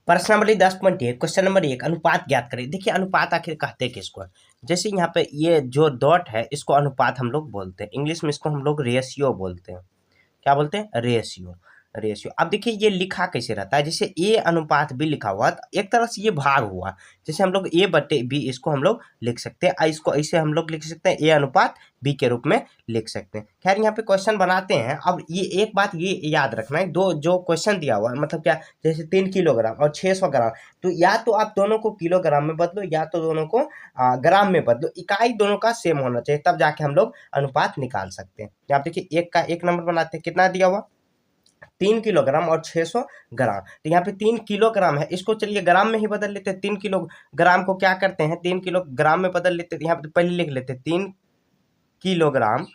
प्रश्न number 10.1 question number 1 अनुपात ज्ञात करें। देखिए अनुपात आखिर कहते किसको है। जैसे यहाँ पे ये जो डॉट है इसको अनुपात हम लोग बोलते हैं, इंग्लिश में इसको हम लोग रेशियो बोलते हैं। क्या बोलते हैं? रेशियो। रेशियो। अब देखिए ये लिखा कैसे रहता है, जैसे ए अनुपात बी लिखा हुआ तो एक तरह से ये भाग हुआ, जैसे हम लोग ए बटे बी इसको हम लोग लिख सकते हैं, इसको ऐसे हम लोग लिख सकते हैं ए अनुपात बी के रूप में लिख सकते हैं। खैर यहाँ पे क्वेश्चन बनाते हैं। अब ये एक बात ये याद रखना है, दो जो क्वेश्चन दिया हुआ है मतलब क्या, जैसे 3 किलोग्राम और 600 ग्राम, तो या तो आप दोनों को किलोग्राम में बदलो या तो दोनों को ग्राम में बदलो, इकाई दोनों का सेम होना चाहिए, तब जाके हम लोग अनुपात निकाल सकते हैं। यहाँ देखिए एक का एक नंबर बनाते हैं, कितना दिया हुआ 3 किलोग्राम और 600 ग्राम, तो यहाँ पे 3 किलोग्राम है, इसको चलिए ग्राम में ही बदल लेते हैं। 3 किलोग्राम को क्या करते हैं 3 किलोग्राम में बदल लेते हैं, यहाँ पे पहले लिख लेते हैं 3 किलोग्राम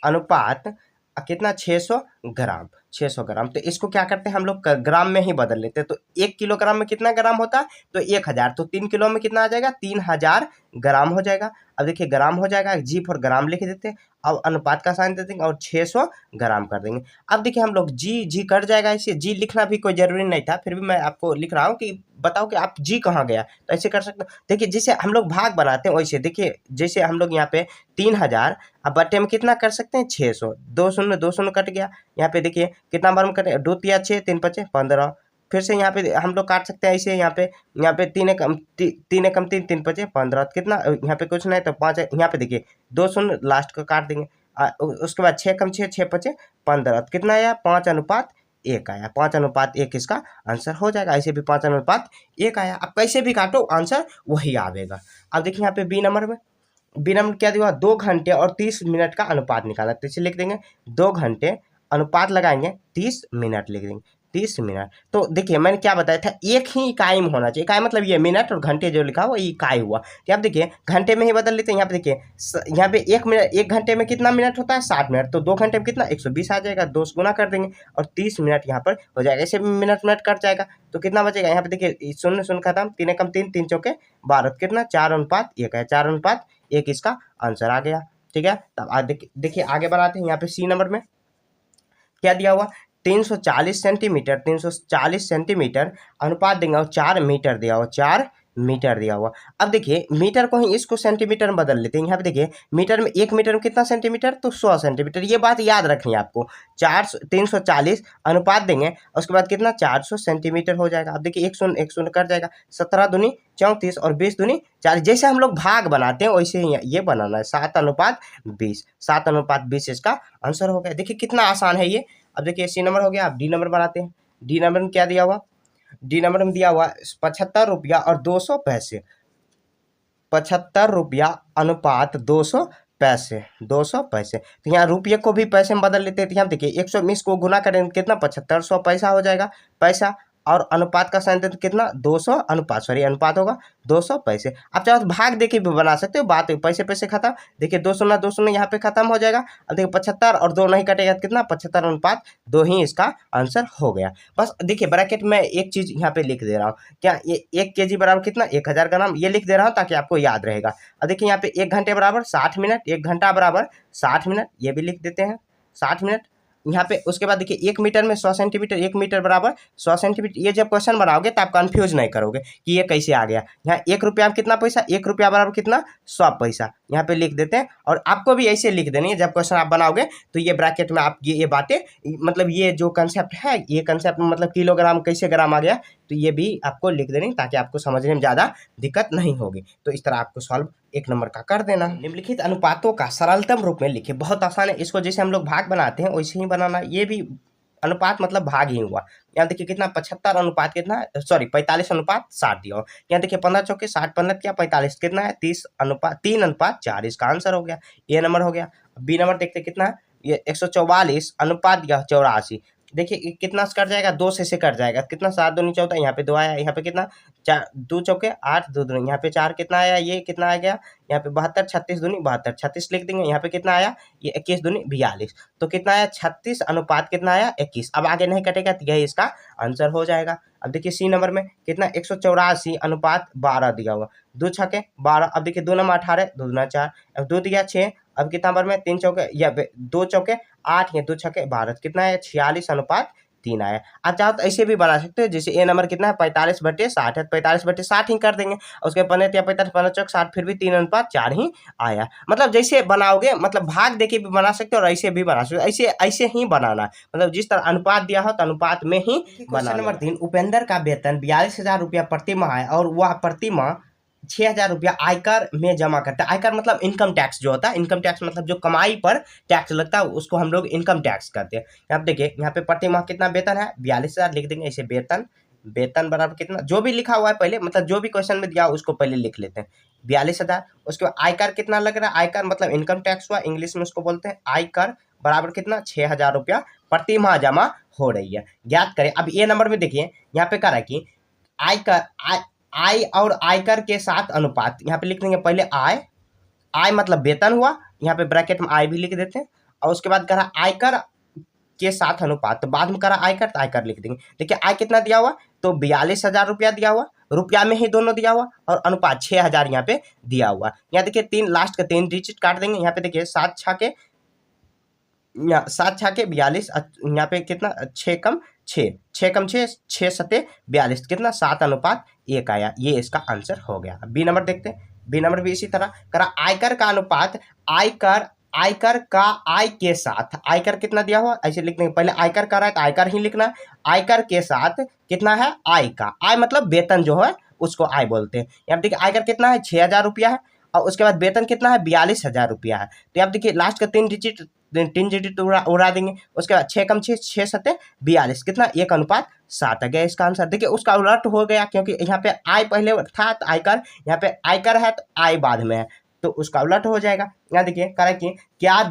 अनुपात कितना 600 ग्राम। 600 ग्राम, तो इसको क्या करते हैं हम लोग ग्राम में ही बदल लेते हैं। तो 1 किलोग्राम में कितना ग्राम होता है, तो 1000, तो 3 किलो में कितना आ जाएगा 3000 ग्राम हो जाएगा। अब देखिए ग्राम हो जाएगा, जी फॉर ग्राम लिख देते हैं, अब अनुपात का साइन दे देंगे और 600 ग्राम कर देंगे। अब देखिए हम लोग जी जी कट जाएगा, ऐसे जी लिखना भी कोई जरूरी नहीं था, फिर भी मैं आपको लिख रहा हूँ कि बताओ कि आप जी कहाँ गया, तो ऐसे कर सकते हो। देखिए जैसे हम लोग भाग बनाते हैं वैसे, देखिए जैसे हम लोग यहाँ पे 3000, अब बट्टे में कितना कर सकते हैं 600, 2 शून्य कट गया। यहाँ पे देखिए कितना बार में कटे, 2 तिया 6, 3 पचे 15, फिर से यहाँ पे हम लोग काट सकते हैं ऐसे, यहाँ पे 3 एकम 3, 3 पचे 15, कितना यहाँ पे कुछ नहीं तो 5 है, यहाँ पे देखिए 2 शून्य लास्ट को काट देंगे। उसके बाद 6 कम 6, 6 पचे 15, कितना आया 5:1 आया। 5:1 इसका आंसर हो जाएगा। ऐसे भी 5:1 आया। अब कैसे भी काटो आंसर वही आवेगा। अब देखिए यहाँ पे बी नंबर क्या दिया, 2 घंटे और 30 मिनट का अनुपात निकाला, तो इसे लिख देंगे 2 घंटे अनुपात लगाएंगे 30 मिनट लिख देंगे, 30 मिनट। तो देखिए मैंने क्या बताया था, एक ही इकाई में होना चाहिए। इकाई मतलब ये मिनट और घंटे जो लिखा हुआ ये इकाई हुआ। तो आप देखिए घंटे में ही बदल लेते हैं। यहाँ पे देखिए यहाँ पे 1 मिनट, 1 घंटे में कितना मिनट होता है 60 मिनट, तो 2 घंटे में कितना 120 आ जाएगा, 2 से गुना कर देंगे और 30 मिनट यहाँ पर हो जाएगा। ऐसे मिनट कट जाएगा तो कितना बचेगा, यहाँ पे देखिए 0 0 खत्म, 3 एकम 3, 3 चौके 12, कितना 4:1 है, 4:1 इसका आंसर आ गया। ठीक है, तब देखिए आगे बढ़ाते हैं। यहाँ पे सी नंबर में क्या दिया हुआ 340 सेंटीमीटर, 340 सेंटीमीटर अनुपात देंगे और 4 मीटर दिया हुआ, 4 मीटर दिया हुआ। अब देखिए मीटर को ही इसको सेंटीमीटर में बदल लेते हैं। यहाँ पे देखिए मीटर में 1 मीटर में कितना सेंटीमीटर, तो 100 सेंटीमीटर। ये बात याद रखनी है आपको। 340 अनुपात देंगे और उसके बाद कितना 400 सेंटीमीटर हो जाएगा। अब देखिए 1 शून्य कट जाएगा, 17 दूनी 34 और 20 दूनी 40। जैसे हम लोग भाग बनाते हैं वैसे ही ये बनाना है, 7:20, 7:20 इसका आंसर हो गया। देखिए कितना आसान है ये। अब देखिए सी नंबर हो गया। अब डी नंबर बनाते हैं। डी नंबर में क्या दिया हुआ, डी नंबर में दिया हुआ 75 रुपया और 200 पैसे, 75 रुपया अनुपात 200 पैसे, 200 पैसे। तो यहाँ रुपये को भी पैसे में बदल लेते हैं। तो यहाँ देखिए 120 को गुना करेंगे कितना 75, 100 पैसा हो जाएगा, पैसा, और अनुपात का साइन देते कितना 200 अनुपात, सॉरी अनुपात होगा 200 पैसे। आप चाहो तो भाग देके भी बना सकते हो, बात पैसे पैसे खत्म। देखिए 2 शून्य यहाँ पे खत्म हो जाएगा। अब देखिए 75 और 2 नहीं कटेगा, कितना 75 अनुपात 2 ही इसका आंसर हो गया। बस देखिए ब्रैकेट में एक चीज यहाँ पे लिख दे रहा हूँ, क्या ये 1 kg बराबर कितना 1000 ग्राम, ये लिख दे रहा हूँ ताकि आपको याद रहेगा। अब देखिए यहाँ पे 1 घंटे बराबर 60 मिनट, 1 घंटा बराबर 60 मिनट, ये भी लिख देते हैं 60 मिनट यहाँ पे। उसके बाद देखिए 1 मीटर में 100 सेंटीमीटर, 1 मीटर बराबर 100 सेंटीमीटर। ये जब क्वेश्चन बनाओगे तो आप कंफ्यूज नहीं करोगे कि ये कैसे आ गया। यहाँ 1 रुपया में कितना पैसा, 1 रुपया बराबर कितना 100 पैसा, यहाँ पे लिख देते हैं। और आपको भी ऐसे लिख देनी है जब क्वेश्चन आप बनाओगे, तो ये ब्रैकेट में आप ये बातें, मतलब ये जो कंसेप्ट है, ये कंसेप्ट मतलब किलोग्राम कैसे ग्राम आ गया, तो ये भी आपको लिख देनी ताकि आपको समझने में ज़्यादा दिक्कत नहीं होगी। तो इस तरह आपको सॉल्व 1 नंबर का कर देना। निम्नलिखित अनुपातों का सरलतम रूप में लिखे, बहुत आसान है। इसको जैसे हम लोग भाग बनाते हैं वैसे ही बनाना। ये भी अनुपात मतलब भाग ही हुआ। यहाँ देखिए कितना 75 अनुपात कितना, सॉरी 45 अनुपात 60 दिया। यहाँ देखिए 15 चौके 60, 15 क्या 45, कितना है 3:4 इसका आंसर हो गया। ए नंबर हो गया। बी नंबर देखते कितना है, ये 144 अनुपात दिया 84। देखिए कितना से कट जाएगा, 2 से कट जाएगा, कितना 7 दूनी 14, यहाँ पे 2 आया, यहाँ पे कितना 4, 2 चौके 8, 2 दूनी, यहाँ पे 4 कितना आया, ये कितना आ गया, यहाँ पे 72, 36 दूनी 72, 36 लिख देंगे। यहाँ पे कितना आया, ये 21 दूनी 42, तो कितना आया 36 अनुपात कितना आया 21। अब आगे नहीं कटेगा तो यही इसका आंसर हो जाएगा। अब देखिए सी नंबर में कितना 184 अनुपात 12 दिया हुआ, 2 छके 12। अब देखिए 2 नंबर 18, 2 दूना 4, अब 2 दिया 6, अब कितना नंबर में 3 चौके या 2 चौके 8 या 2 छके 12, कितना है 46 अनुपात 3 आया। आप चाहो तो ऐसे भी बना सकते हो, जैसे ए नंबर कितना है 45/60 है, 45/60 ही कर देंगे। उसके 15 या 45 15 चौक 60, फिर भी 3:4 ही आया। मतलब जैसे बनाओगे, मतलब भाग देके भी बना सकते हो और ऐसे भी बना सकते हो, ऐसे ऐसे ही बनाना, मतलब जिस तरह अनुपात दिया हो तो अनुपात में ही बनाना। नंबर 3, उपेंद्र का वेतन 42,000 रुपया प्रति माह है और वह प्रति माह 6,000 रुपया आयकर में जमा करता है। आयकर मतलब इनकम टैक्स जो होता है, इनकम टैक्स मतलब जो कमाई पर टैक्स लगता है उसको हम लोग इनकम टैक्स करते हैं। यहाँ पे देखिए, यहाँ पे प्रति माह कितना वेतन है 42,000 लिख देंगे ऐसे। वेतन, वेतन बराबर कितना, जो भी लिखा हुआ है पहले, मतलब जो भी क्वेश्चन में दिया हो उसको पहले लिख लेते हैं 42,000। उसके बाद आयकर कितना लग रहा है, आयकर मतलब इनकम टैक्स हुआ, इंग्लिश में उसको बोलते हैं आयकर, बराबर कितना 6,000 रुपया प्रति माह जमा हो रही है। ज्ञात करें। अब ये नंबर में देखिए, यहाँ पे कह रहा है कि आयकर, आय और आयकर के साथ अनुपात, यहाँ पे लिख देंगे पहले आय, आय मतलब वेतन हुआ, यहाँ पे ब्रैकेट में आय भी लिख देते हैं। और उसके बाद करा आयकर के साथ अनुपात, तो बाद में करा आयकर तो आयकर लिख देंगे। देखिए आय कितना दिया हुआ, तो 42,000 रुपया दिया हुआ, रुपया में ही दोनों दिया हुआ, और अनुपात 6,000 यहाँ पे दिया हुआ। यहाँ देखिए 3 लास्ट का 3 डिजिट काट देंगे। यहाँ पे देखिए 7 छके 42, यहाँ पे कितना 6 कम 6, 6 कम 6, 6 सते 42, कितना 7:1 आया। ये इसका आंसर हो गया। बी नंबर देखते हैं। बी नंबर भी इसी तरह करा, आयकर का अनुपात, आयकर का आय के साथ, आयकर कितना दिया हुआ ऐसे लिख देंगे। पहले आयकर कर रहा है तो आयकर ही लिखना, आयकर के साथ कितना है आय का, आय मतलब वेतन जो है उसको आय बोलते हैं। यहाँ देखिए आयकर कितना है 6,000 रुपया है, और उसके बाद वेतन कितना है 42,000 रुपया है। तो आप देखिए लास्ट का 3 डिजिट उड़ा देंगे। उसके बाद 6 कम 6, 6 सते 42, कितना 1:7 आ गया इसका आंसर। देखिए उसका उलट हो गया, क्योंकि यहाँ पे आय पहले था तो आयकर, यहाँ पे आयकर है तो आय बाद में है, तो उसका उलट हो जाएगा। यहाँ देखिए कह रहा है कि क्या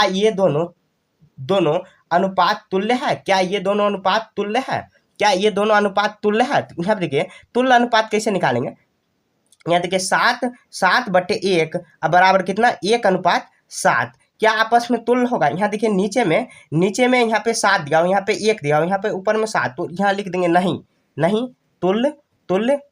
ये दोनों अनुपात तुल्य है, क्या ये दोनों अनुपात तुल्य है, क्या ये दोनों अनुपात तुल्य है। तो यहाँ देखिए तुल्य अनुपात कैसे निकालेंगे। यहाँ देखिए 7/1 बराबर कितना 1:7, क्या आपस में तुल्य होगा। यहाँ देखिए नीचे में यहाँ पे 7 दिया हो, यहाँ पे 1 दिया हो, यहाँ पे ऊपर में 7, तो यहाँ लिख देंगे नहीं तुल्य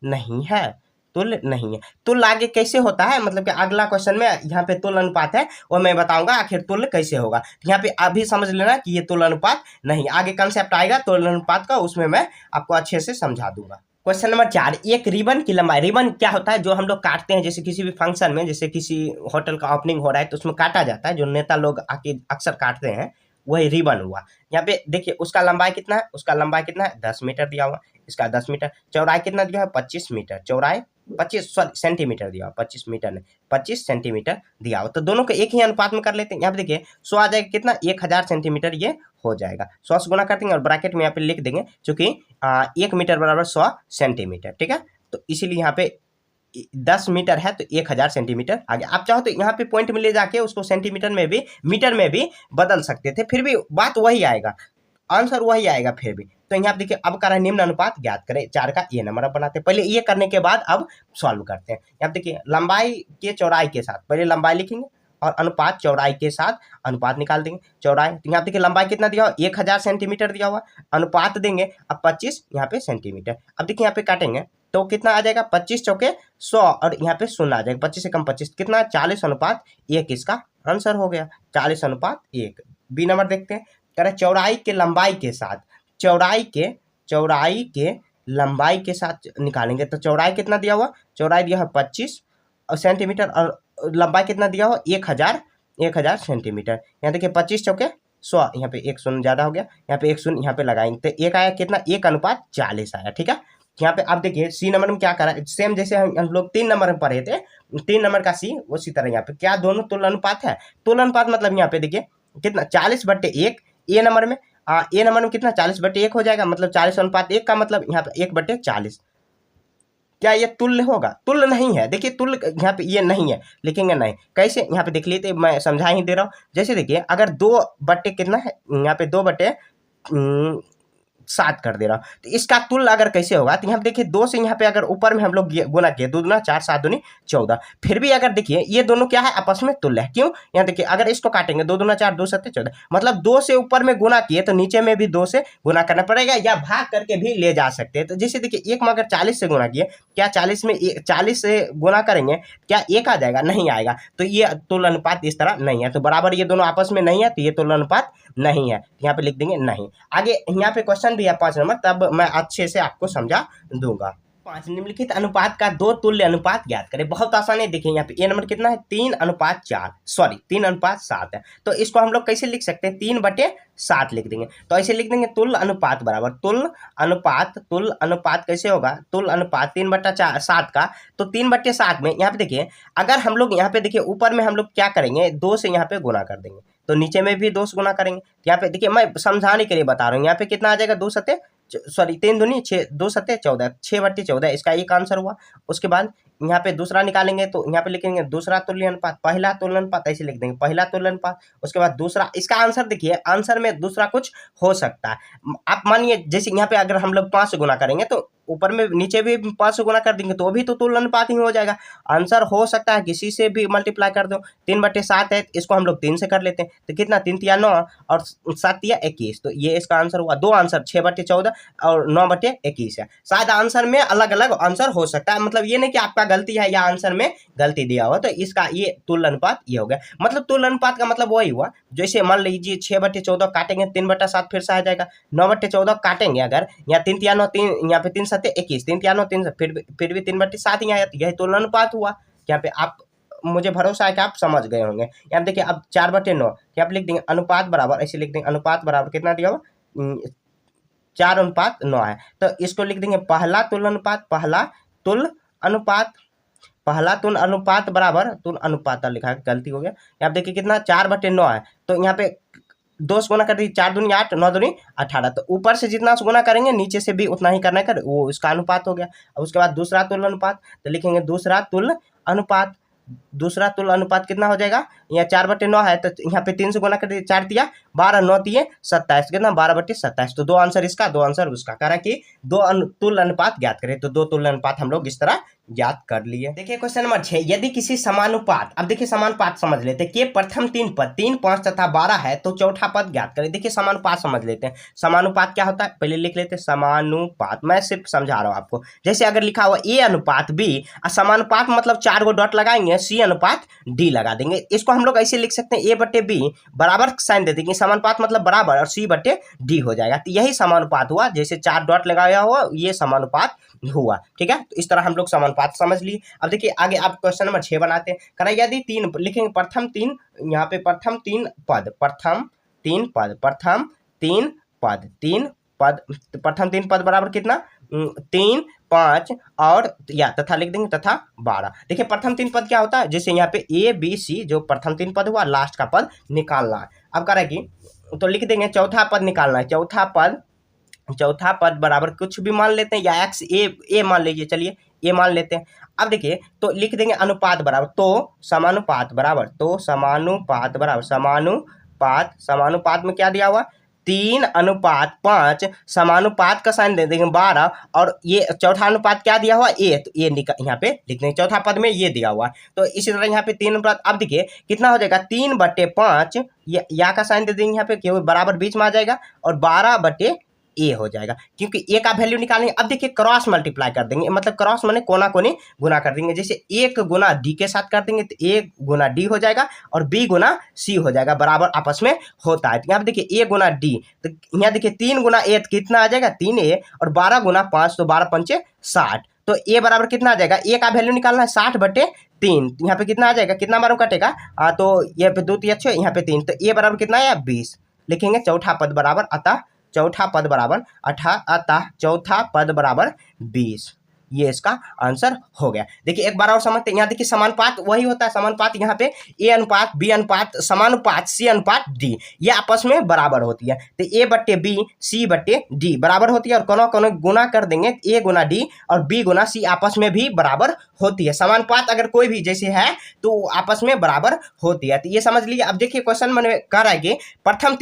नहीं है, तुल्य नहीं है। तुल्य आगे कैसे होता है, मतलब कि अगला क्वेश्चन में यहाँ पे तुल्य अनुपात है वो मैं बताऊंगा आखिर तुल्य कैसे होगा। यहाँ पे अभी समझ लेना कि ये तुल्य अनुपात नहीं, आगे कंसेप्ट आएगा तुल्य अनुपात का, उसमें मैं आपको अच्छे से समझा दूंगा। क्वेश्चन नंबर 4, एक रिबन की लंबाई, रिबन क्या होता है जो हम लोग काटते हैं, जैसे किसी भी फंक्शन में, जैसे किसी होटल का ओपनिंग हो रहा है तो उसमें काटा जाता है, जो नेता लोग आके अक्सर काटते हैं, वही रिबन हुआ। यहाँ पे देखिए उसका लंबाई कितना है, उसका लंबाई कितना है 10 मीटर दिया हुआ, इसका 10 मीटर, चौड़ाई कितना दिया है 25 मीटर, चौड़ाई 25 सेंटीमीटर दिया हुआ, 25 मीटर नहीं 25 सेंटीमीटर दिया हुआ। तो दोनों को एक ही अनुपात में कर लेते हैं। यहाँ पे देखिए 100 आ जाएगा कितना 1000 सेंटीमीटर ये हो जाएगा। 100 से गुना कर देंगे और ब्रैकेट में यहाँ पे लिख देंगे, चूंकि 1 मीटर बराबर 100 सेंटीमीटर, ठीक है। तो इसीलिए यहाँ पे 10 मीटर है तो 1000 सेंटीमीटर आ गया। आप चाहो तो यहाँ पे पॉइंट में ले जाके उसको सेंटीमीटर में भी, मीटर में भी बदल सकते थे, फिर भी बात वही आएगा, आंसर वही आएगा फिर भी। तो यहाँ देखिए अब कर रहा है निम्न अनुपात ज्ञात करें 4 का ये नंबर अब बनाते हैं। पहले ये करने के बाद अब सॉल्व करते हैं। यहाँ देखिए लंबाई के चौड़ाई के साथ, पहले लंबाई लिखेंगे और अनुपात चौड़ाई के साथ अनुपात निकाल देंगे। चौड़ाई, तो यहाँ देखिए लंबाई कितना दिया हुआ 1000 सेंटीमीटर दिया हुआ, अनुपात देंगे अब 25 यहाँ पे सेंटीमीटर। अब देखिए यहाँ पे काटेंगे तो कितना आ जाएगा 25 चौके 100 और यहाँ पे 0 आ जाएगा, 25 से कम 25 कितना 40:1 इसका आंसर हो गया, 40:1। बी नंबर देखते हैं, कह रहे चौड़ाई के लंबाई के साथ, चौड़ाई के लंबाई के साथ निकालेंगे। तो चौड़ाई कितना दिया हुआ, चौड़ाई दिया है 25 सेंटीमीटर और लंबाई कितना दिया हुआ 1000 सेंटीमीटर। यहाँ देखिए 25 चौके 100, यहाँ पे 1 शून्य ज्यादा हो गया, यहाँ पे 1 शून्य यहाँ पे लगाएंगे तो 1 आया कितना 1:40 आया, ठीक है। यहाँ पे आप देखिए सी नंबर में क्या करा, सेम जैसे हम लोग 3 नंबर में पढ़े थे, 3 नंबर का सी उसी तरह यहाँ पे क्या दोनों तुल्य अनुपात है। तुल्य अनुपात मतलब यहाँ पे देखिए कितना 40/1, ए नंबर में ए नंबर में कितना 40/1 हो जाएगा, मतलब 40:1 का मतलब यहाँ पे 1/40। क्या ये तुल्य होगा, तुल्य नहीं है। देखिए तुल्य यहाँ पे ये नहीं है, लिखेंगे नहीं कैसे, यहाँ पे देख लीजिए मैं समझा ही दे रहा हूँ। जैसे देखिए अगर 2 कितना है, यहाँ पे 2/7 कर दे रहा हूँ, तो इसका तुल्य अगर कैसे होगा, तो यहाँ पे देखिए 2 से यहाँ पे अगर ऊपर में हम लोग गुना किए 2 दूना 4 7 दूनी 14, फिर भी अगर देखिए ये दोनों क्या है आपस में तुल्य है। क्यों, यहाँ देखिए अगर इसको काटेंगे 2 दूना 4 2 7 14, मतलब 2 से ऊपर में गुना किए तो नीचे में भी 2 से गुना करना पड़ेगा, या भाग करके भी ले जा सकते हैं। तो जैसे देखिए 1 में अगर 40 से गुना किए, क्या 40 में 40 से गुना करेंगे क्या 1 आ जाएगा, नहीं आएगा। तो ये तुल्य अनुपात इस तरह नहीं है, तो बराबर ये दोनों आपस में नहीं है, तो ये तुल्य अनुपात नहीं है, यहाँ पे लिख देंगे नहीं। आगे यहाँ पे क्वेश्चन भी है 5 नंबर, तब मैं अच्छे से आपको समझा दूंगा। 5 निम्नलिखित अनुपात का 2 तुल्य अनुपात ज्ञात करें। बहुत आसान है, देखिए यहाँ पे ए नंबर कितना है 3:4, सॉरी 3:7 है। तो इसको हम लोग कैसे लिख सकते हैं, 3/7 लिख देंगे। तो ऐसे लिख देंगे तुल्य अनुपात बराबर तुल्य अनुपात कैसे होगा, तुल्य अनुपात 3/7 का, तो 3/7 में यहाँ पे देखिए, अगर हम लोग यहाँ पे देखिए ऊपर में हम लोग क्या करेंगे, 2 से यहाँ पे गुना कर देंगे, तो नीचे में भी 2 से गुना करेंगे। यहाँ पे देखिए मैं समझाने के लिए बता रहा हूँ, यहाँ पे कितना आ जाएगा 2 सत्ते सॉरी 3 दूनी 6, 2 सत्ते 14, 6/14 इसका एक आंसर हुआ। उसके बाद यहाँ पे दूसरा निकालेंगे, तो यहाँ पे लिखेंगे दूसरा तुल्य अनुपात, पहला तुल्य अनुपात ऐसे लिख देंगे, पहला तुल्य अनुपात। उसके बाद दूसरा, इसका आंसर देखिए, आंसर में दूसरा कुछ हो सकता है। आप मानिए जैसे यहाँ पे अगर हम लोग 5 से गुना करेंगे, तो ऊपर में नीचे भी 5 से गुना कर देंगे, तो भी तो तुल्य अनुपात ही हो जाएगा। आंसर हो सकता है किसी से भी मल्टीप्लाई कर दो। 3/7 है, इसको हम लोग 3 से कर लेते हैं, तो कितना 3 तिया 9 और 7 तिया 21, तो ये इसका आंसर हुआ। 2 आंसर 6/14 और 9/21 है। शायद आंसर में अलग अलग आंसर हो सकता है, मतलब ये नहीं कि आपका गलती है या आंसर में गलती दिया हुआ, तो इसका ये तुल्य अनुपात ये हो गया। मतलब तुल्य अनुपात का मतलब वही हुआ, जैसे मान लीजिए 6/14 काटेंगे 3/7 फिर से आ जाएगा, 9/14 काटेंगे अगर, यहाँ 3 तिया 9 3, यहाँ पे 3 सत्ते 21, 3 तिया 9 3, फिर भी 3/7 ही आया, तो यही तुल्य अनुपात हुआ। यहाँ पे आप, मुझे भरोसा है कि आप समझ गए होंगे। यहाँ देखिए अब 4/9 यहाँ पे लिख देंगे अनुपात बराबर, ऐसे लिख देंगे अनुपात बराबर कितना दिया हुआ 4:9 है, तो इसको लिख देंगे पहला तुल्य अनुपात, पहला तुल्य अनुपात बराबर तुल्य अनुपात लिखा है, गलती हो गया। यहाँ देखिए कितना 4/9 है, तो यहाँ पे 2 से गुना कर दी, 4 दूनी 8, 9 दूनी 18, तो ऊपर से जितना से गुना करेंगे नीचे से भी उतना ही करना है, वो इसका अनुपात हो गया। अब उसके बाद दूसरा तुल्य अनुपात, तो लिखेंगे दूसरा तुल्य अनुपात कितना हो जाएगा, यहाँ 4/9 है, तो यहाँ पे 3 से गुना कर दिए, 4 तिया 12, 9 तिये 27, कितना 12/27, तो 2 आंसर इसका, 2 आंसर उसका। कह रहा है कि 2 तुल्य अनुपात ज्ञात करें, तो 2 तुल्य अनुपात हम लोग इस तरह ज्ञात कर लिए। देखिए क्वेश्चन नंबर 6, यदि किसी समानुपात, अब देखिए समानुपात समझ लेते हैं, के प्रथम 3 पद 3, 5 तथा 12 है, तो चौथा पद ज्ञात करें। देखिए समानुपात समझ लेते हैं, समानुपात क्या होता है पहले लिख लेते हैं। समानुपात मैं सिर्फ समझा रहा हूँ आपको, जैसे अगर लिखा हुआ ए अनुपात बी, समानुपात मतलब 4 गो डॉट लगाएंगे, सी अनुपात डी लगा देंगे। इसको हम लोग ऐसे लिख सकते हैं, A/B बराबर साइन दे देंगे, समानुपात मतलब बराबर, और C/D हो जाएगा, तो यही समानुपात हुआ। जैसे 4 डॉट लगाया हुआ ये समानुपात हुआ, ठीक है। तो इस तरह हम लोग समानुपात समझ लिए। अब देखिए आगे आप क्वेश्चन नंबर 6 बनाते हैं। करा यदि 3 लिखेंगे, प्रथम 3, यहाँ पे प्रथम 3 पद, प्रथम 3 पद बराबर कितना 3, 5 और या तथा लिख देंगे तथा 12। देखिए प्रथम 3 पद क्या होता है, जैसे यहाँ पे A B C जो प्रथम 3 पद हुआ, लास्ट का पद निकालना है। अब कह रहा है कि तो लिख देंगे चौथा पद निकालना है, चौथा पद बराबर कुछ भी मान लेते हैं, या x a मान लीजिए, चलिए a मान लेते हैं। अब देखिए तो लिख देंगे अनुपात बराबर, तो समानुपात बराबर समानुपात में क्या दिया हुआ 3:5, समानुपात का साइन दे देंगे 12, और ये चौथा अनुपात क्या दिया हुआ a, तो ये यहाँ पे लिख देंगे, चौथा पद में ये दिया हुआ है। तो इसी तरह यहाँ पे 3 अनुपात, अब देखिए कितना हो जाएगा 3/5, या का साइन दे देंगे यहाँ पे, क्योंकि बराबर बीच में आ जाएगा, और 12/a हो जाएगा, क्योंकि a का वैल्यू निकालेंगे। अब देखिए क्रॉस मल्टीप्लाई कर देंगे, मतलब क्रॉस माने कोना कोनी गुना कर देंगे, जैसे 1 गुना d के साथ कर देंगे, तो a गुना d हो जाएगा और b गुना c हो जाएगा, बराबर आपस में होता है। तो यहाँ पे देखिए a गुना d, तो यहाँ देखिए 3 गुना a कितना आ जाएगा 3a, और 12 गुना 5 तो 12×5 60, तो a बराबर कितना आ जाएगा, a का वैल्यू निकालना है 60/3, यहाँ पे कितना आ जाएगा, कितना बारों कटेगा, तो यहाँ पे 2 3 6, यहाँ पे 3, तो a बराबर कितना है 20 लिखेंगे। चौथा पद बराबर अतः चौथा पद बराबर 20, ये इसका आंसर हो गया। देखिए एक बार और समझते हैं, यहाँ देखिए समानुपात वही होता है, समानुपात यहाँ पे A अनुपात B अनुपात समानुपात C अनुपात D, ये आपस में बराबर होती है, तो A/B C/D बराबर होती है, और कोनो कोनो गुना कर देंगे, A गुना D और B गुना C आपस में भी बराबर होती है। समानुपात अगर कोई भी जैसे है तो आपस में बराबर होती है, तो ये समझ लीजिए। अब देखिए क्वेश्चन में कह रहा है कि प्रथम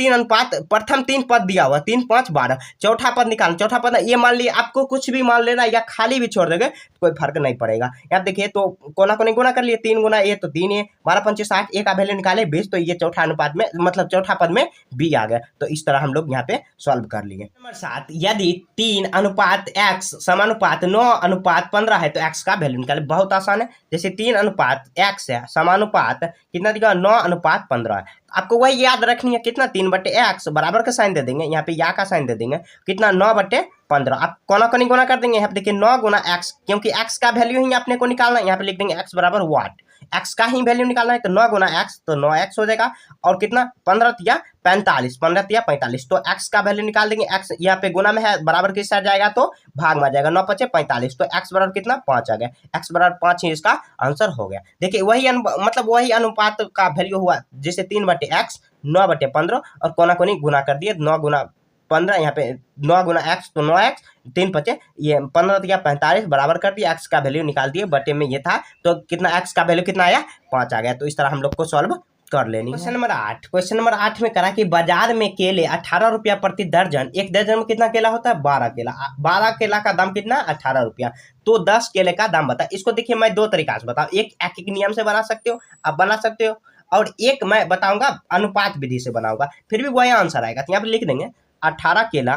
3 पद दिया हुआ 3, 5, 12, चौथा पद निकालना, चौथा पद ये मान लिया, आपको कुछ भी मान लेना या खाली भी छोड़ देंगे कोई फर्क नहीं पड़ेगा। यहाँ देखिए तो कोना कोनी गुना कर लिए, 3 गुना a तो 3a, 12×5 60, a का वैल्यू निकाले 20, तो ये चौथा अनुपात में मतलब चौथा पद में b आ गया। तो इस तरह हम लोग यहाँ पे सॉल्व कर लिए। नंबर 7, यदि 3:x समानुपात 9:15 है, तो x का वैल्यू निकाले। बहुत आसान है, जैसे 3:x है, समानुपात कितना दिखा 9:15 है। आपको वही याद रखनी है, कितना 3/x बराबर का साइन दे देंगे, यहाँ पे या का साइन दे देंगे, कितना 9/15। आप कोना कोनी गुना कर देंगे, यहाँ पे देखिए 9 गुना x, क्योंकि x का वैल्यू ही अपने को निकालना है, यहाँ पे लिख देंगे x बराबर वाट, x का ही वैल्यू निकालना है, तो 9 गुना x तो 9x हो जाएगा, और कितना 15×45, 15×45, तो x का वैल्यू निकाल देंगे, x यहाँ पे गुना में है, बराबर किस साइड जाएगा तो भाग में आ जाएगा, 9×5=45, तो x बराबर कितना 5 आ गया, x बराबर 5 ही इसका आंसर हो गया। देखिए वही मतलब वही अनुपात का वैल्यू हुआ, जैसे 3/x 9/15, और कोना कोनी गुना कर दिए, 9 गुना 15, यहाँ पे 9 गुना x तो 9x, 3×5 ये 15×45 बराबर कर दिया, x का वैल्यू निकाल दिए, बटे में ये था, तो कितना x का वैल्यू कितना आया 5 आ गया। तो इस तरह हम लोग को सॉल्व कर लेनी। क्वेश्चन नंबर 8, क्वेश्चन नंबर 8 में करा कि बाजार में केले 18 रुपया प्रति दर्जन, एक दर्जन में कितना केला होता है 12 केला, 12 केला का दाम कितना 18 रुपया, तो 10 केले का दाम बता। इसको देखिए मैं दो तरीका से बताऊँ, एक नियम से बना सकते हो, आप बना सकते हो, और एक मैं बताऊंगा अनुपात विधि से बनाऊंगा, फिर भी वही आंसर आएगा। तो यहाँ पे लिख देंगे 18 केला,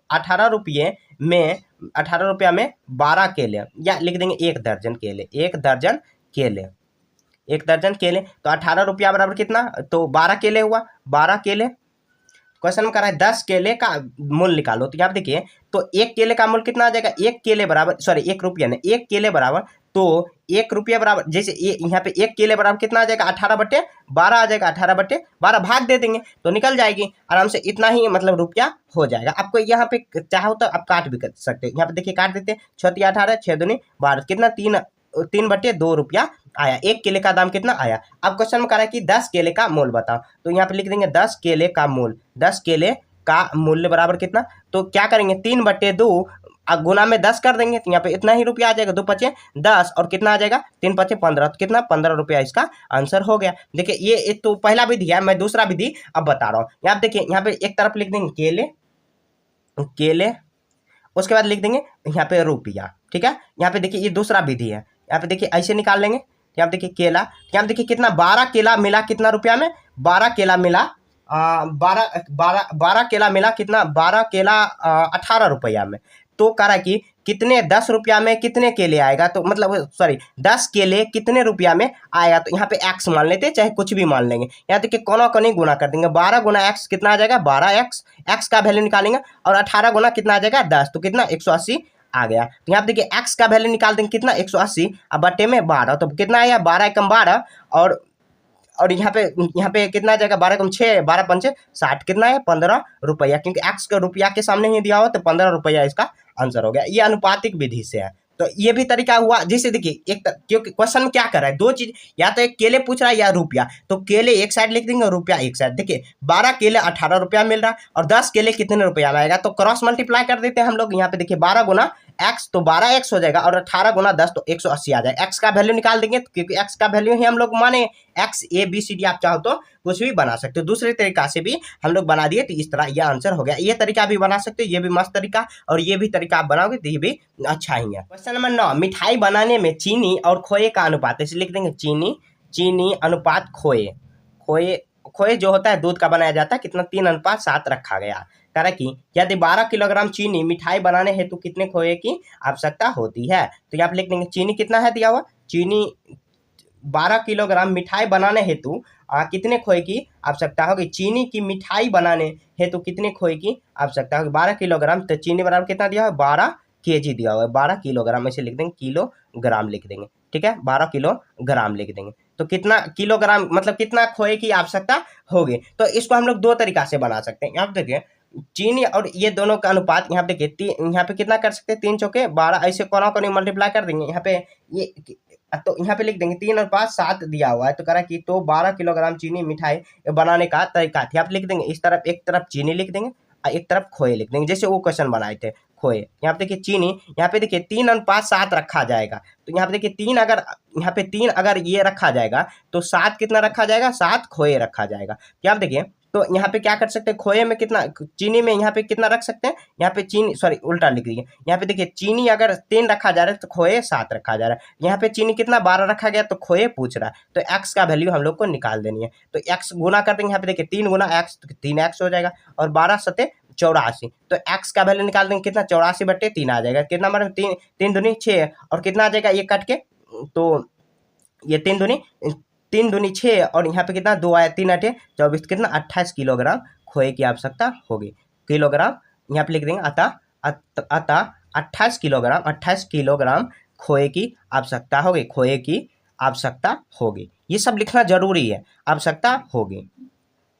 18 रुपया में 12 केले, या लिख देंगे 1 दर्जन केले, 1 दर्जन केले, 1 दर्जन केले, तो 18 रुपया बराबर कितना, तो 12 केले हुआ, 12 केले। क्वेश्चन में कह रहा है 10 केले का मूल्य निकालो, तो यहाँ पे देखिए, तो 1 केले का मूल्य कितना आ जाएगा, 1 केले बराबर, सॉरी 1 रुपया नहीं, 1 केले बराबर, तो 1 रुपया बराबर, जैसे यहाँ पे 1 केले बराबर कितना आ जाएगा 18/12 आ जाएगा, 18/12 भाग दे देंगे तो निकल जाएगी आराम से, इतना ही मतलब रुपया हो जाएगा। आपको यहाँ पे चाहो तो आप काट भी कर सकते हो, यहाँ पे देखिए काट देते हैं, 6 18, 6 दूनी 12, कितना 3/2 रुपया आया, 1 केले का दाम कितना आया। अब क्वेश्चन में कह रहा है कि 10 केले का मूल्य बताओ, तो यहाँ पे लिख देंगे 10 केले का मूल्य, 10 केले का मूल्य बराबर कितना, तो क्या करेंगे 3/2 गुना में 10 कर देंगे, तो यहाँ पे इतना ही रुपया आ जाएगा, 2×5 10, और कितना आ जाएगा 3×5 15, तो कितना 15 रुपया इसका आंसर हो गया। देखिए ये तो पहला विधि है, मैं दूसरा विधि अब बता रहा हूँ। यहाँ देखिए, यहाँ पे एक तरफ लिख देंगे केले, केले, उसके बाद लिख देंगे यहाँ पे रुपया, ठीक है। यहाँ पे देखिए ये दूसरा विधि है, यहाँ पे देखिए ऐसे निकाल लेंगे, यहाँ पे देखिए केला, यहाँ पे देखिए कितना 12 केला मिला कितना रुपया में, 12 केला मिला 12 केला मिला कितना, 12 केला 18 रुपया में, तो कह रहा है कि कितने 10 रुपया में कितने केले आएगा, तो मतलब सॉरी 10 केले कितने रुपया में आएगा, तो यहाँ पे x मान लेते हैं, चाहे कुछ भी मान लेंगे। यहाँ देखिए कोना कोनी गुना कर देंगे, 12 गुना x कितना आ जाएगा 12x, x का वैल्यू निकालेंगे, और 18 गुना कितना आ जाएगा 10, तो कितना 180 आ गया। तो यहाँ पे देखिए x का वैल्यू निकाल देंगे कितना 180, अब बटे में 12, तो कितना आया 12 एकम 12, और यहाँ पे कितना आ जाएगा 12 कम 6, 12×5 60, कितना है 15 रुपया, क्योंकि x का रुपया के सामने ही दिया हुआ, तो 15 रुपया इसका आंसर हो गया। ये अनुपातिक विधि से है, तो ये भी तरीका हुआ। जैसे देखिए क्योंकि क्वेश्चन में क्या कर रहा है, दो चीज, या तो एक केले पूछ रहा है या रुपया, तो केले एक साइड लिख देंगे और रुपया एक साइड। देखिए 12 केले 18 रुपया मिल रहा है, और 10 केले कितने रुपया में आएगा, तो क्रॉस मल्टीप्लाई कर देते हैं हम लोग। यहाँ पे देखिए 12 गुना x तो 12x हो जाएगा, और 18 गुना 10 तो 180 आ जाएगा। x का वैल्यू निकाल देंगे, क्योंकि x का वैल्यू ही हम लोग माने, x ABCD आप चाहो तो कुछ भी बना सकते हो, दूसरे तरीका से भी हम लोग बना दिए, तो इस तरह ये आंसर हो गया। ये तरीका भी बना सकते हो, ये भी मस्त तरीका, और ये भी तरीका आप बनाओगे तो ये भी अच्छा ही है। क्वेश्चन नंबर 9, मिठाई बनाने में चीनी और खोए का अनुपात, इसे लिख देंगे चीनी अनुपात खोए जो होता है दूध का बनाया जाता है, कितना 3:7 रखा गया। कह रहा है कि यदि 12 किलोग्राम चीनी मिठाई बनाने हेतु कितने खोए की आवश्यकता होती है, तो यहाँ पे लिख देंगे चीनी कितना है दिया हुआ, चीनी 12 किलोग्राम मिठाई बनाने हेतु कितने खोए की आवश्यकता होगी, चीनी की मिठाई बनाने हेतु कितने खोए की आवश्यकता होगी 12 किलोग्राम, तो चीनी बराबर कितना दिया हुआ 12 kg दिया हुआ है, 12 किलोग्राम, ऐसे लिख देंगे, किलोग्राम लिख देंगे, ठीक है, 12 किलोग्राम लिख देंगे, तो कितना किलोग्राम मतलब कितना खोए की आवश्यकता होगी। तो इसको हम लोग दो तरीका से बना सकते हैं। यहाँ पे देखिए चीनी और ये दोनों का अनुपात, यहाँ पे देखिए यहाँ पे कितना कर सकते हैं 3 चौके 12, ऐसे कोना कोनी मल्टीप्लाई कर देंगे, यहाँ पे ये, तो यहाँ पे लिख देंगे 3:7 दिया हुआ है, तो कह रहा है कि तो 12 किलोग्राम चीनी मिठाई बनाने का तरीका था। आप लिख देंगे इस तरफ, एक तरफ चीनी लिख देंगे और एक तरफ खोए लिख देंगे, जैसे वो क्वेश्चन बनाए थे खोए। यहाँ पे देखिए चीनी, यहाँ पे देखिए 3:7 रखा जाएगा, तो यहाँ पे देखिए 3 अगर यहाँ पे 3 अगर ये रखा जाएगा तो 7 कितना रखा जाएगा, 7 खोए रखा जाएगा। यहाँ पे देखिए, तो यहाँ पे क्या कर सकते हैं, खोए में कितना, चीनी में यहाँ पे कितना रख सकते हैं, यहाँ पे चीनी, सॉरी उल्टा लिख दीजिए, यहाँ पे देखिए चीनी अगर 3 रखा जा रहा है तो खोए 7 रखा जा रहा है। यहाँ पे चीनी कितना 12 रखा गया, तो खोए पूछ रहा है, तो x का वैल्यू हम लोग को निकाल देनी है, तो x गुना कर देंगे, यहाँ पे देखिए 3 गुना x तो 3x हो जाएगा, और 12 सते 84, तो x का वैल्यू निकाल देंगे कितना 84/3 आ जाएगा, कितना मतलब 3 दूनी 6, और कितना आ जाएगा ये कट के, तो ये 3 दूनी 3 दूनी 6 और यहाँ पे कितना 2 आया, 3 8 24, कितना 28 किलोग्राम खोए की आवश्यकता होगी। किलोग्राम यहाँ पे लिख देंगे, अतः 28 किलोग्राम खोए की आवश्यकता होगी, खोए की आवश्यकता होगी। ये सब लिखना जरूरी है, आवश्यकता होगी,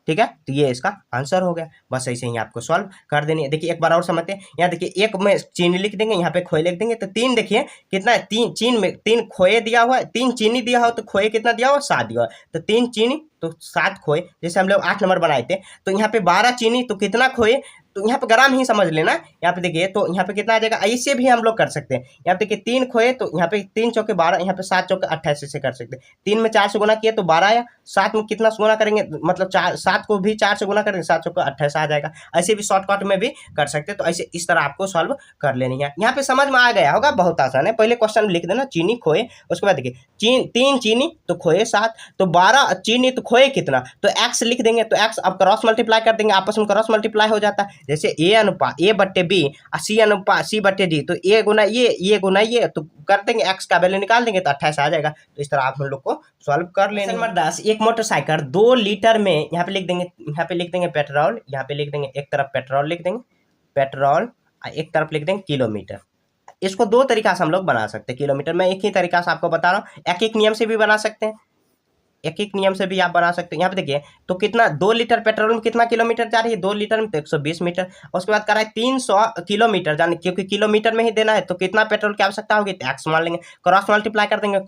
ठीक है। तो ये इसका आंसर हो गया। बस ऐसे ही आपको सॉल्व कर देनी है। देखिए एक बार और समझते हैं। यहाँ देखिए एक में चीनी लिख देंगे, यहाँ पे खोए लिख देंगे। तो 3 देखिए कितना है, 3 चीन में 3 खोए दिया हुआ है, 3 चीनी दिया हो तो खोए कितना दिया हुआ, 7 दिया हुआ। तो 3 चीनी तो 7 खोए। जैसे हम लोग 8 नंबर बनाए थे, तो यहाँ पे 12 चीनी तो कितना खोए, तो यहाँ पे ग्राम ही समझ लेना। यहाँ पे देखिए तो यहाँ पे कितना आ जाएगा, ऐसे भी हम लोग कर सकते हैं। यहाँ पे देखिए 3 खोए तो यहाँ पे 3 चौके 12, यहाँ पे 7 चौके 28 से कर सकते हैं। 3 में 4 से गुना किया तो 12 आया, 7 में कितना से गुना करेंगे, मतलब 7 को भी 4 से गुना करेंगे, 7 चौके 28 आ जाएगा। ऐसे भी शॉर्टकट में भी कर सकते हैं। तो ऐसे इस तरह आपको सॉल्व कर लेनी है। यहाँ पे समझ में आ गया होगा, बहुत आसान है। पहले क्वेश्चन लिख देना चीनी खोए, उसके बाद देखिए 3 चीनी तो खोए 7, तो 12 चीनी तो खोए कितना, तो x लिख देंगे। तो x अब क्रॉस मल्टीप्लाई कर देंगे, आपस में क्रॉस मल्टीप्लाई हो जाता है। जैसे a अनुपात a बट्टे b, c अनुपात c बट्टे d, तो a गुना ये गुना ये, तो कर देंगे x का वैल्यू निकाल देंगे तो 28 आ जाएगा। तो इस तरह आप हम लोग को सॉल्व कर लेंगे। नंबर 10, एक मोटरसाइकिल 2 लीटर में, यहाँ पे लिख देंगे, यहाँ पे लिख देंगे पेट्रोल, यहाँ पे लिख देंगे एक तरफ पेट्रोल लिख देंगे पेट्रोल, एक तरफ लिख देंगे किलोमीटर। इसको 2 तरीका से हम लोग बना सकते हैं किलोमीटर। मैं एक ही तरीका से आपको बता रहा हूँ, एक नियम से भी बना सकते हैं, एक नियम से भी आप बना सकते हैं। यहाँ पे देखिए तो कितना 2 लीटर पेट्रोल में कितना किलोमीटर जा रही है, 2 लीटर में तो 120 मीटर। उसके बाद करा है 300 किलोमीटर जाने, क्योंकि किलोमीटर में ही देना है तो कितना पेट्रोल की आवश्यकता होगी, तो एक्स मान लेंगे, क्रॉस मल्टीप्लाई कर देंगे,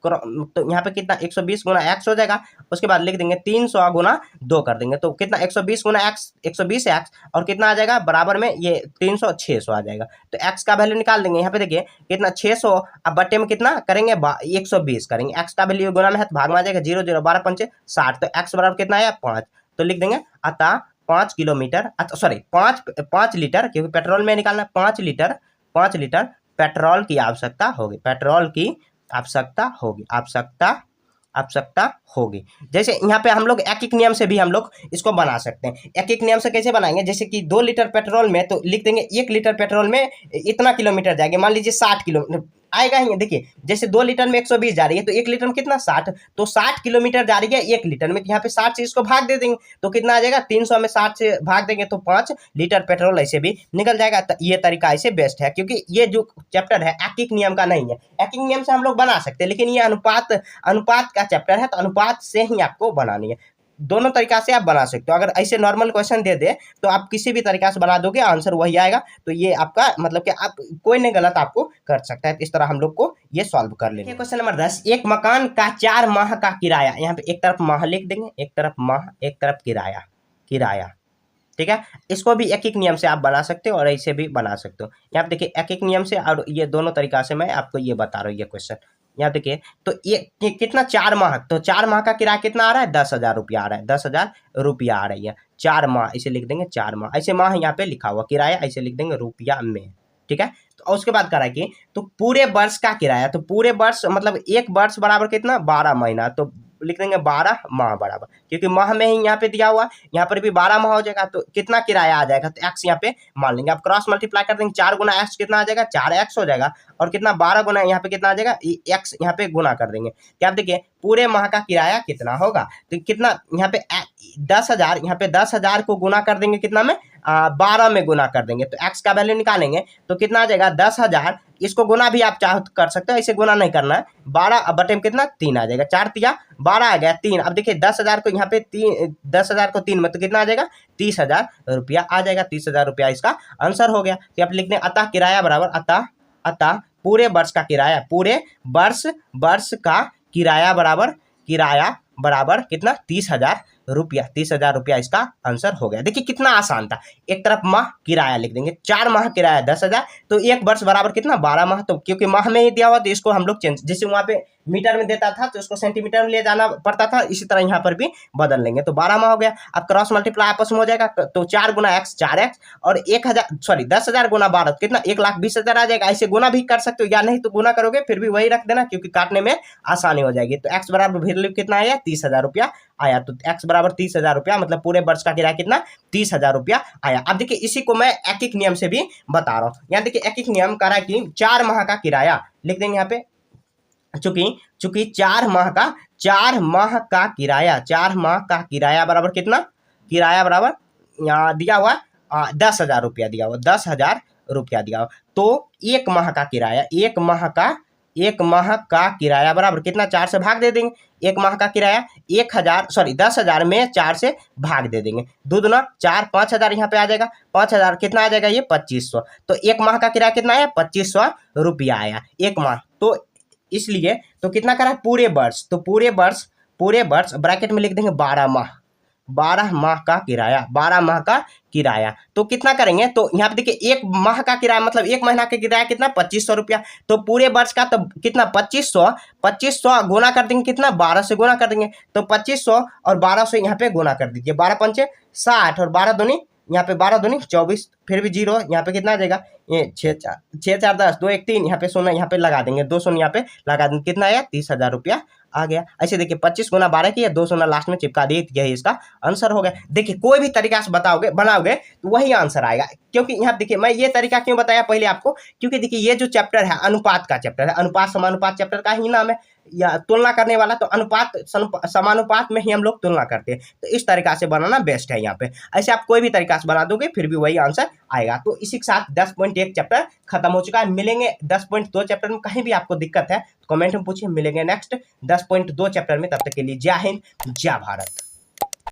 तो यहाँ पे कितना 120 गुना एक्स हो जाएगा। उसके बाद लिख देंगे 300 गुना 2 कर देंगे, तो कितना 120 गुना एक्स, 120 एक्स, और कितना आ जाएगा बराबर में ये 300, 600 आ जाएगा। तो एक्स का वैल्यू निकाल देंगे। यहाँ पे देखिए कितना 600, अब बट्टे में कितना करेंगे 120 करेंगे, एक्स का वैल्यू गुना में है तो भाग में आ जाएगा, 0 0 12 पंचे 60, तो एक्स बराबर कितना आया 5। तो लिख देंगे अतः 5 किलोमीटर, सॉरी 5 लीटर, क्योंकि पेट्रोल में निकालना, 5 लीटर पेट्रोल की आवश्यकता होगी, पेट्रोल की आवश्यकता होगी। जैसे यहाँ पे हम लोग एक नियम से भी हम लोग इसको बना सकते हैं। एक नियम से कैसे बनाएंगे, जैसे कि 2 लीटर पेट्रोल में तो लिख देंगे 1 लीटर पेट्रोल में इतना किलोमीटर जाएगा, मान लीजिए 60 किलोमीटर आएगा ही। देखिए जैसे 2 लीटर में 120 जा रही है तो 1 लीटर में कितना 60, तो 60 किलोमीटर जा रही है 1 लीटर में, यहाँ पे 60 से इसको भाग दे देंगे तो कितना आ जाएगा, 300 में 60 से भाग देंगे तो 5 लीटर पेट्रोल ऐसे भी निकल जाएगा। तो ये तरीका ऐसे बेस्ट है, क्योंकि ये जो चैप्टर है एक नियम का नहीं है। एक नियम से हम लोग बना सकते हैं, लेकिन ये अनुपात का चैप्टर है, तो अनुपात से ही आपको बनानी है। दोनों तरीका से आप बना सकते हो। अगर ऐसे नॉर्मल क्वेश्चन दे दे तो आप किसी भी तरीका से बना दोगे, आंसर वही आएगा। तो ये आपका मतलब कि आप कोई नहीं गलत आपको कर सकता है। तो इस तरह हम लोग को ये सॉल्व कर लेंगे। क्वेश्चन नंबर 10, एक मकान का 4 माह का किराया, यहाँ पे एक तरफ माह लिख देंगे, एक तरफ माह, एक तरफ किराया, ठीक है। इसको भी एक नियम से आप बना सकते हो और ऐसे भी बना सकते हो। यहाँ पे देखिए एक नियम से और ये दोनों तरीका से मैं आपको ये बता रहा हूँ। ये क्वेश्चन यहाँ देखिए तो ये कितना 4 माह, तो 4 माह का किराया कितना आ रहा है, 10,000 रुपया आ रहा है, 10,000 रुपया आ रही है। 4 माह ऐसे लिख देंगे, 4 माह, ऐसे माह यहाँ पे लिखा हुआ, किराया ऐसे लिख देंगे रुपया में, ठीक है। तो उसके बाद करा कि तो पूरे वर्ष का किराया, तो पूरे वर्ष मतलब 1 वर्ष बराबर कितना 12 महीना, तो लिख देंगे 12 माह बराबर, क्योंकि माह में ही यहाँ पे दिया हुआ, यहाँ पर भी 12 माह हो जाएगा। तो कितना किराया आ जाएगा, तो एक्स यहाँ पे मान लेंगे, आप क्रॉस मल्टीप्लाई कर देंगे, 4 गुना एक्स कितना आ जाएगा, 4x हो जाएगा, और कितना 12 गुना यहाँ पे कितना आ जाएगा, एक्स यहाँ पे गुना कर देंगे। क्या आप देखिए पूरे माह का किराया कितना होगा, तो कितना यहाँ पे 10,000, यहाँ पे 10,000 को गुना कर देंगे कितना में 12 में गुना कर देंगे, तो एक्स का वैल्यू निकालेंगे तो कितना आ जाएगा 10,000। इसको गुना भी आप चाहो तो कर सकते हो, ऐसे गुना नहीं करना है। 12 बटे में कितना 3 आ जाएगा, 4 तिया 12 आ गया 3। अब देखिए 10,000 को यहाँ पे 10,000 को 3 में तो कितना आ जाएगा 30,000 रुपया आ जाएगा, 30,000 रुपया इसका आंसर हो गया। तो आप लिख दें अतः किराया बराबर अतः पूरे वर्ष का किराया, पूरे वर्ष का किराया बराबर कितना 30,000 रुपया, 30,000 रुपया इसका आंसर हो गया। देखिए कितना आसान था। एक तरफ माह किराया लिख देंगे, 4 माह किराया 10,000, तो 1 वर्ष बराबर कितना 12 माह, तो क्योंकि माह में ही दिया हुआ तो इसको हम लोग चेंज, जैसे वहाँ पे मीटर में देता था तो उसको सेंटीमीटर में ले जाना पड़ता था, इसी तरह यहाँ पर भी बदल लेंगे, तो 12 माह हो गया। अब क्रॉस मल्टीप्लाई आपस में हो जाएगा, तो 4 गुना एक्स 4x और 10,000 गुना 12 कितना 1,20,000 आ जाएगा। ऐसे गुना भी कर सकते हो, या नहीं तो गुना करोगे फिर भी वही रख देना, क्योंकि काटने में आसानी हो जाएगी। तो एक्स बराबर वैल्यू कितना आया 30,000 रुपया आया, तो एक्स बराबर 30,000 रुपया, मतलब पूरे वर्ष का किराया कितना 30,000 रुपया आया। अब देखिए इसी को मैं एक नियम से भी बता रहा हूँ। यहाँ देखिए एक नियम करा कि 4 माह का किराया लिख देंगे, यहाँ पे चूंकि चूंकि 4 माह का किराया, 4 माह का किराया बराबर कितना, किराया बराबर यहाँ दिया हुआ 10,000 रुपया दिया हुआ, 10,000 रुपया दिया हुआ। तो 1 माह का किराया, 1 माह का किराया बराबर कितना, 4 से भाग दे देंगे। 1 माह का किराया 10,000 में 4 से भाग दे देंगे, 2 दूना 4, 5,000 यहाँ पे आ जाएगा, 5,000 कितना आ जाएगा, ये 2500। तो 1 माह का किराया कितना आया, 2500 रुपया आया 1 माह। तो इसलिए तो कितना करा पूरे वर्ष, तो पूरे वर्ष ब्रैकेट में लिख देंगे 12 माह, 12 माह का किराया, 12 माह का किराया। तो कितना करेंगे, तो यहाँ पे देखिए 1 माह का किराया मतलब 1 महीना का किराया कितना, 2500 रुपया। तो पूरे वर्ष का तो कितना 2500 गुना कर देंगे कितना, 12 से गुना कर देंगे। तो 2500 और 1200 यहाँ पे गुना कर दीजिए, 12 पंचे 60 और 12 दूनी यहाँ पे 12 दूनी 24, फिर भी जीरो यहाँ पे कितना आ जाएगा, ये 6 4 10, 2 1 3, यहाँ पे सोना यहाँ पे लगा देंगे, 2 शून्य यहाँ पे लगा देंगे, कितना आया 30,000 रुपया आ गया। ऐसे देखिए 25 गुना 12 किया, 2 शून्य लास्ट में चिपका दिए, यही इसका आंसर हो गया। देखिए कोई भी तरीका से बताओगे बनाओगे तो वही आंसर आएगा। क्योंकि यहाँ देखिए मैं ये तरीका क्यों बताया पहले आपको, क्योंकि देखिए ये जो चैप्टर है अनुपात का चैप्टर है, अनुपात समानुपात चैप्टर का ही नाम है, या तुलना करने वाला, तो अनुपात समानुपात में ही हम लोग तुलना करते हैं। तो इस तरीका से बनाना बेस्ट है यहाँ पे। ऐसे आप कोई भी तरीका से बना दोगे फिर भी वही आंसर आएगा। तो इसी के साथ 10.1 चैप्टर खत्म हो चुका है। मिलेंगे 10.2 चैप्टर में, कहीं भी आपको दिक्कत है तो कमेंट में पूछिए, मिलेंगे नेक्स्ट 10.2 चैप्टर में। तब तक के लिए जय हिंद, जय भारत।